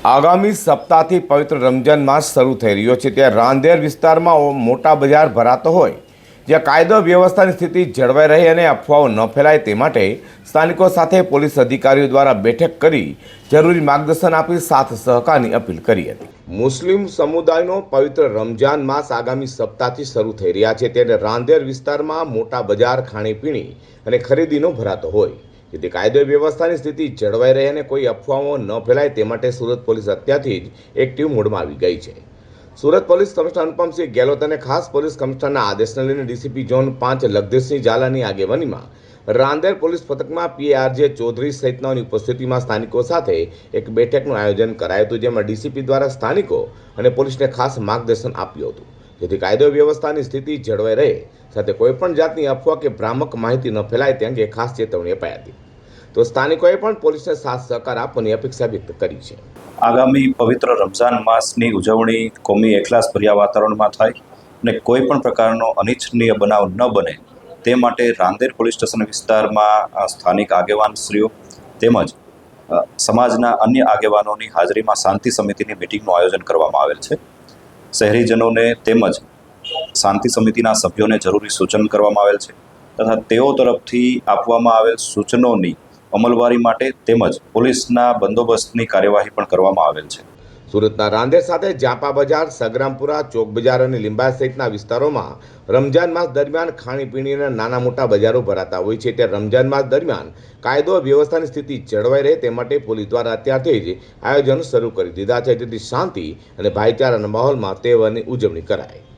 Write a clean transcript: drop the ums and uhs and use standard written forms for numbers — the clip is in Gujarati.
આગામી સપ્તાહથી પવિત્ર રમજાન માસ શરૂ થઈ રહ્યો છે ત્યારે રાંદેર વિસ્તારમાં મોટા બજાર ભરાતો હોય જ્યાં કાયદો વ્યવસ્થાની સ્થિતિ જળવાઈ રહે અને અફવાઓ ન ફેલાય તે માટે સ્થાનિકો સાથે પોલીસ અધિકારીઓ દ્વારા બેઠક કરી જરૂરી માર્ગદર્શન આપી સાથ સહકારની અપીલ કરી હતી। મુસ્લિમ સમુદાયનો પવિત્ર રમજાન માસ આગામી સપ્તાહથી શરૂ થઈ રહ્યા છે ત્યારે રાંદેર વિસ્તારમાં મોટા બજાર ખાણીપીણી અને ખરીદીનો ભરાતો હોય જેથી કાયદો વ્યવસ્થાની સ્થિતિ જળવાઈ રહે અને કોઈ અફવાઓ ન ફેલાય તે માટે સુરત પોલીસ અત્યારથી જ એક્ટિવ મોડમાં આવી ગઈ છે। સુરત પોલીસ કમિશનર અનુપમસિંહ ગેહલોત અને ખાસ પોલીસ કમિશનરના આદેશને લઈને ડીસીપી ઝોન 5 લગધીરસિંહ ઝાલાની આગેવાનીમાં રાંદેર પોલીસ પથકમાં પીઆરજે ચૌધરી સહિતનાઓની ઉપસ્થિતિમાં સ્થાનિકો સાથે એક બેઠકનું આયોજન કરાયું હતું જેમાં ડીસીપી દ્વારા સ્થાનિકો અને પોલીસને ખાસ માર્ગદર્શન આપ્યું હતું જેથી કાયદો વ્યવસ્થાની સ્થિતિ જળવાઈ રહે સાથે કોઈપણ જાતની અફવા કે ભ્રામક માહિતી ન ફેલાય તે અંગે ખાસ ચેતવણી અપાઈ હતી। તો સ્થાનિકોએ પણ પોલીસને સાથ સહકાર આપવાની અપેક્ષા વ્યક્ત કરી છે। આગામી પવિત્ર રમઝાન માસની ઉજવણી કોમી એકલાસભર્યા વાતાવરણમાં થાય અને કોઈ પણ પ્રકારનો અનિચ્છનીય બનાવ ન બને તે માટે રાંદેર પોલીસ સ્ટેશન વિસ્તારમાં સ્થાનિક આગેવાનશ્રીઓ તેમજ સમાજના અન્ય આગેવાનોની હાજરીમાં શાંતિ સમિતિની મિટિંગનું આયોજન કરવામાં આવેલ છે। શહેરીજનોને તેમજ શાંતિ સમિતિના સભ્યોને જરૂરી સૂચન કરવામાં આવેલ છે તથા તેઓ તરફથી આપવામાં આવેલ સૂચનોની અમલવારી માટે તેમજ પોલીસના બંદોબસ્તની કાર્યવાહી પણ કરવામાં આવેલ છે। સુરતના રાંદેર સાથે જાપા બજાર, સગરામપુરા, ચોક બજાર અને લીંબાયત સહિતના વિસ્તારોમાં રમજાન માસ દરમિયાન ખાણીપીણીના નાના મોટા બજારો ભરાતા હોય છે ત્યારે રમજાન માસ દરમિયાન કાયદો વ્યવસ્થાની સ્થિતિ જળવાઈ રહે તે માટે પોલીસ દ્વારા અત્યારથી જ આયોજન શરૂ કરી દીધા છે જેથી શાંતિ અને ભાઈચારાના માહોલમાં તહેવારની ઉજવણી કરાય।